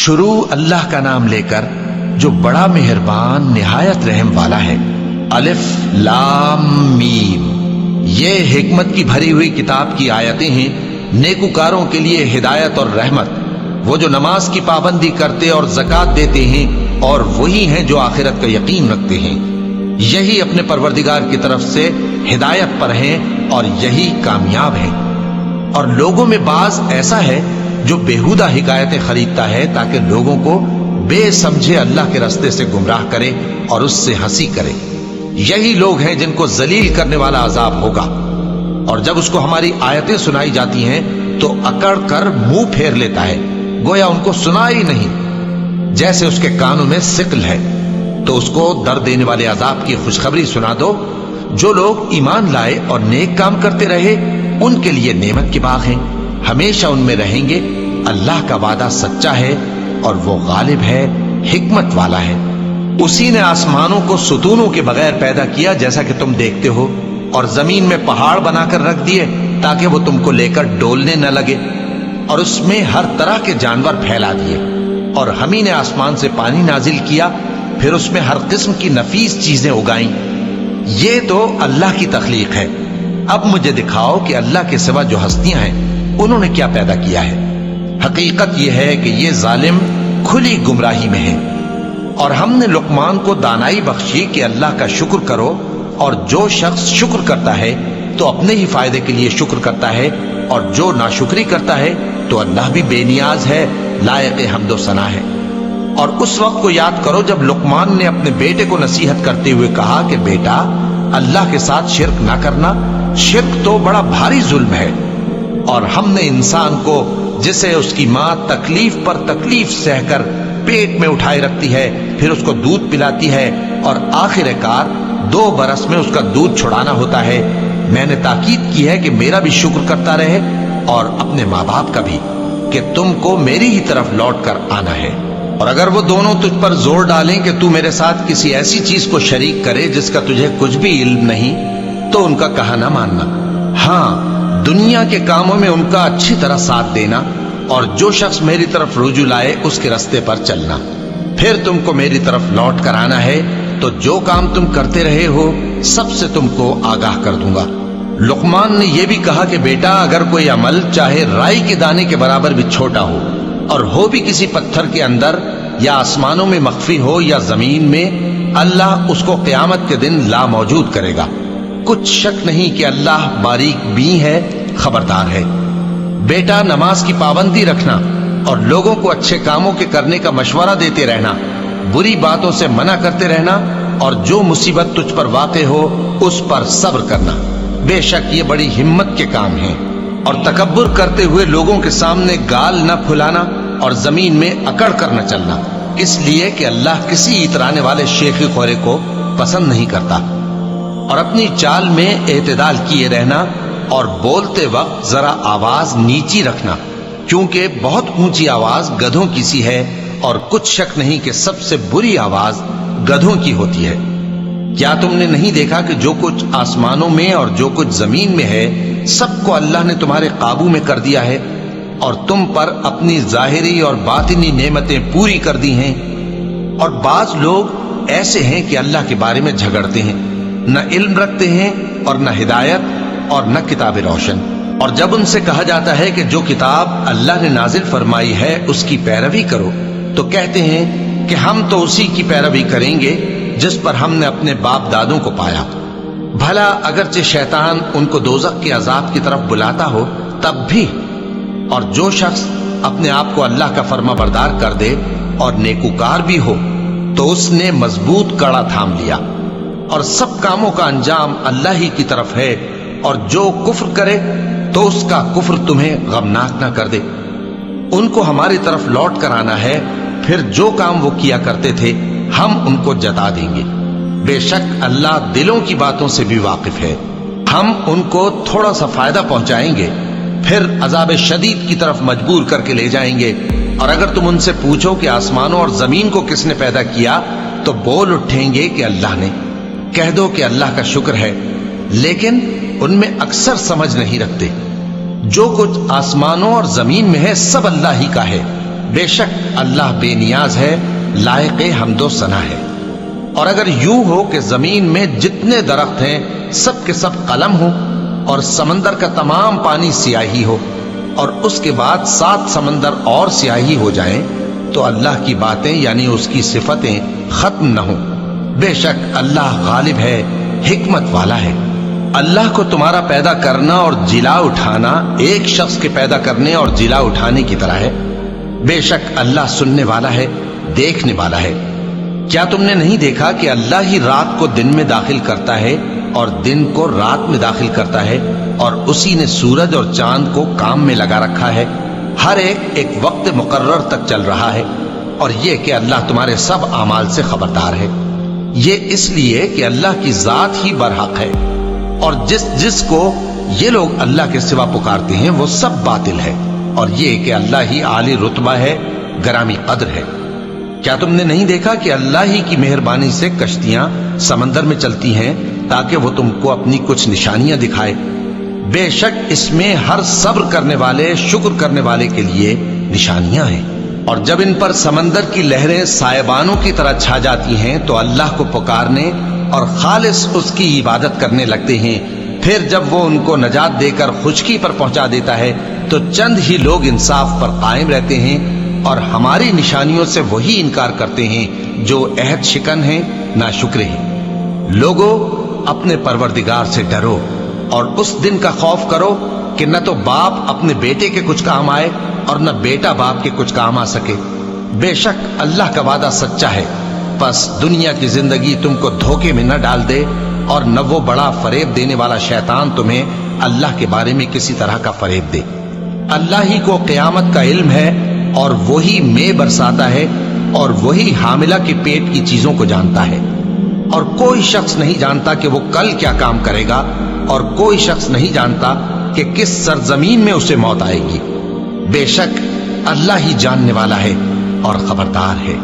شروع اللہ کا نام لے کر جو بڑا مہربان نہایت رحم والا ہے۔ الف لام میم، یہ حکمت کی بھری ہوئی کتاب کی آیتیں ہیں، نیکوکاروں کے لیے ہدایت اور رحمت، وہ جو نماز کی پابندی کرتے اور زکوٰۃ دیتے ہیں، اور وہی ہیں جو آخرت کا یقین رکھتے ہیں، یہی اپنے پروردگار کی طرف سے ہدایت پر ہیں اور یہی کامیاب ہیں۔ اور لوگوں میں بعض ایسا ہے جو بیہودہ حکایتیں خریدتا ہے تاکہ لوگوں کو بے سمجھے اللہ کے راستے سے گمراہ کرے اور اس سے ہنسی کرے، یہی لوگ ہیں جن کو ذلیل کرنے والا عذاب ہوگا۔ اور جب اس کو ہماری آیتیں سنائی جاتی ہیں تو اکڑ کر منہ پھیر لیتا ہے، گویا ان کو سنا ہی نہیں، جیسے اس کے کانوں میں ثقل ہے۔ تو اس کو درد دینے والے عذاب کی خوشخبری سنا دو۔ جو لوگ ایمان لائے اور نیک کام کرتے رہے ان کے لیے نعمت کے باغ ہیں، ہمیشہ ان میں رہیں گے۔ اللہ کا وعدہ سچا ہے اور وہ غالب ہے، حکمت والا ہے۔ اسی نے آسمانوں کو ستونوں کے بغیر پیدا کیا جیسا کہ تم دیکھتے ہو، اور زمین میں پہاڑ بنا کر رکھ دیے تاکہ وہ تم کو لے کر ڈولنے نہ لگے، اور اس میں ہر طرح کے جانور پھیلا دیے۔ اور ہم ہی نے آسمان سے پانی نازل کیا، پھر اس میں ہر قسم کی نفیس چیزیں اگائیں۔ یہ تو اللہ کی تخلیق ہے۔ اب مجھے دکھاؤ کہ اللہ کے سوا جو ہستیاں ہیں انہوں نے کیا پیدا کیا ہے۔ حقیقت یہ ہے کہ یہ ظالم کھلی گمراہی میں ہیں۔ اور ہم نے لقمان کو دانائی بخشی کہ اللہ کا شکر کرو، اور جو شخص شکر کرتا ہے تو اپنے ہی فائدے کے لیے شکر کرتا ہے، اور جو ناشکری کرتا ہے تو اللہ بھی بے نیاز ہے، لائق حمد و ثنا ہے۔ اور اس وقت کو یاد کرو جب لقمان نے اپنے بیٹے کو نصیحت کرتے ہوئے کہا کہ بیٹا، اللہ کے ساتھ شرک نہ کرنا، شرک تو بڑا بھاری ظلم ہے۔ اور ہم نے انسان کو، جسے اس کی ماں تکلیف پر تکلیف سہ کر پیٹ میں اٹھائے رکھتی ہے، پھر اس کو دودھ پلاتی ہے، اور آخر کار 2 برس میں اس کا دودھ چھڑانا ہوتا ہے، میں نے تاکید کی ہے کہ میرا بھی شکر کرتا رہے اور اپنے ماں باپ کا بھی، کہ تم کو میری ہی طرف لوٹ کر آنا ہے۔ اور اگر وہ دونوں تجھ پر زور ڈالیں کہ تو میرے ساتھ کسی ایسی چیز کو شریک کرے جس کا تجھے کچھ بھی علم نہیں، تو ان کا کہا نہ ماننا۔ ہاں، دنیا کے کاموں میں ان کا اچھی طرح ساتھ دینا، اور جو شخص میری طرف رجوع لائے اس کے راستے پر چلنا۔ پھر تم کو میری طرف لوٹ کر آنا ہے تو جو کام تم کرتے رہے ہو سب سے تم کو آگاہ کر دوں گا۔ لقمان نے یہ بھی کہا کہ بیٹا، اگر کوئی عمل چاہے رائی کے دانے کے برابر بھی چھوٹا ہو، اور ہو بھی کسی پتھر کے اندر یا آسمانوں میں مخفی ہو یا زمین میں، اللہ اس کو قیامت کے دن لا موجود کرے گا۔ کچھ شک نہیں کہ اللہ باریک بین ہے، خبردار ہے۔ بیٹا، نماز کی پابندی رکھنا اور لوگوں کو اچھے کاموں کے کرنے کا مشورہ دیتے رہنا، بری باتوں سے منع کرتے رہنا، اور جو مصیبت تجھ پر واقع ہو اس پر صبر کرنا، بے شک یہ بڑی ہمت کے کام ہیں۔ اور تکبر کرتے ہوئے لوگوں کے سامنے گال نہ پھلانا اور زمین میں اکڑ کر نہ چلنا، اس لیے کہ اللہ کسی اترانے والے شیخی خورے کو پسند نہیں کرتا۔ اور اپنی چال میں اعتدال کیے رہنا، اور بولتے وقت ذرا آواز نیچی رکھنا، کیونکہ بہت اونچی آواز گدھوں کی سی ہے، اور کچھ شک نہیں کہ سب سے بری آواز گدھوں کی ہوتی ہے۔ کیا تم نے نہیں دیکھا کہ جو کچھ آسمانوں میں اور جو کچھ زمین میں ہے سب کو اللہ نے تمہارے قابو میں کر دیا ہے، اور تم پر اپنی ظاہری اور باطنی نعمتیں پوری کر دی ہیں۔ اور بعض لوگ ایسے ہیں کہ اللہ کے بارے میں جھگڑتے ہیں، نہ علم رکھتے ہیں اور نہ ہدایت اور نہ کتاب روشن۔ اور جب ان سے کہا جاتا ہے کہ جو کتاب اللہ نے نازل فرمائی ہے اس کی پیروی کرو، تو کہتے ہیں کہ ہم تو اسی کی پیروی کریں گے جس پر ہم نے اپنے باپ دادوں کو پایا۔ بھلا اگرچہ شیطان ان کو دوزخ کے عذاب کی طرف بلاتا ہو تب بھی۔ اور جو شخص اپنے آپ کو اللہ کا فرما بردار کر دے اور نیکوکار بھی ہو تو اس نے مضبوط کڑا تھام لیا، اور سب کاموں کا انجام اللہ ہی کی طرف ہے۔ اور جو کفر کرے تو اس کا کفر تمہیں غمناک نہ کر دے۔ ان کو ہماری طرف لوٹ کر آنا ہے، پھر جو کام وہ کیا کرتے تھے ہم ان کو جتا دیں گے۔ بے شک اللہ دلوں کی باتوں سے بھی واقف ہے۔ ہم ان کو تھوڑا سا فائدہ پہنچائیں گے، پھر عذاب شدید کی طرف مجبور کر کے لے جائیں گے۔ اور اگر تم ان سے پوچھو کہ آسمانوں اور زمین کو کس نے پیدا کیا تو بول اٹھیں گے کہ اللہ نے۔ کہہ دو کہ اللہ کا شکر ہے، لیکن ان میں اکثر سمجھ نہیں رکھتے۔ جو کچھ آسمانوں اور زمین میں ہے سب اللہ ہی کا ہے، بے شک اللہ بے نیاز ہے، لائق حمد و ثنا ہے۔ اور اگر یوں ہو کہ زمین میں جتنے درخت ہیں سب کے سب قلم ہو، اور سمندر کا تمام پانی سیاہی ہو، اور اس کے بعد 7 سمندر اور سیاہی ہو جائیں، تو اللہ کی باتیں یعنی اس کی صفتیں ختم نہ ہوں۔ بے شک اللہ غالب ہے، حکمت والا ہے۔ اللہ کو تمہارا پیدا کرنا اور جلا اٹھانا ایک شخص کے پیدا کرنے اور جلا اٹھانے کی طرح ہے۔ بے شک اللہ سننے والا ہے، دیکھنے والا ہے۔ کیا تم نے نہیں دیکھا کہ اللہ ہی رات کو دن میں داخل کرتا ہے اور دن کو رات میں داخل کرتا ہے، اور اسی نے سورج اور چاند کو کام میں لگا رکھا ہے، ہر ایک وقت مقرر تک چل رہا ہے، اور یہ کہ اللہ تمہارے سب اعمال سے خبردار ہے۔ یہ اس لیے کہ اللہ کی ذات ہی برحق ہے، اور جس کو یہ لوگ اللہ کے سوا پکارتے ہیں وہ سب باطل ہے، اور یہ کہ اللہ ہی عالی رتبہ ہے، گرامی قدر ہے۔ کیا تم نے نہیں دیکھا کہ اللہ ہی کی مہربانی سے کشتیاں سمندر میں چلتی ہیں تاکہ وہ تم کو اپنی کچھ نشانیاں دکھائے؟ بے شک اس میں ہر صبر کرنے والے، شکر کرنے والے کے لیے نشانیاں ہیں۔ اور جب ان پر سمندر کی لہریں سائبانوں کی طرح چھا جاتی ہیں تو اللہ کو پکارنے اور خالص اس کی عبادت کرنے لگتے ہیں، پھر جب وہ ان کو نجات دے کر خشکی پر پہنچا دیتا ہے تو چند ہی لوگ انصاف پر قائم رہتے ہیں، اور ہماری نشانیوں سے وہی انکار کرتے ہیں جو عہد شکن ہیں، ناشکرے ہیں۔ لوگو اپنے پروردگار سے ڈرو اور اس دن کا خوف کرو کہ نہ تو باپ اپنے بیٹے کے کچھ کام آئے اور نہ بیٹا باپ کے کچھ کام آ سکے۔ بے شک اللہ کا وعدہ سچا ہے، پس دنیا کی زندگی تم کو دھوکے میں نہ ڈال دے، اور نہ وہ بڑا فریب دینے والا شیطان تمہیں اللہ کے بارے میں کسی طرح کا فریب دے۔ اللہ ہی کو قیامت کا علم ہے، اور وہی میں برساتا ہے، اور وہی حاملہ کے پیٹ کی چیزوں کو جانتا ہے، اور کوئی شخص نہیں جانتا کہ وہ کل کیا کام کرے گا، اور کوئی شخص نہیں جانتا کہ کس سرزمین میں اسے موت آئے گی۔ بے شک اللہ ہی جاننے والا ہے اور خبردار ہے۔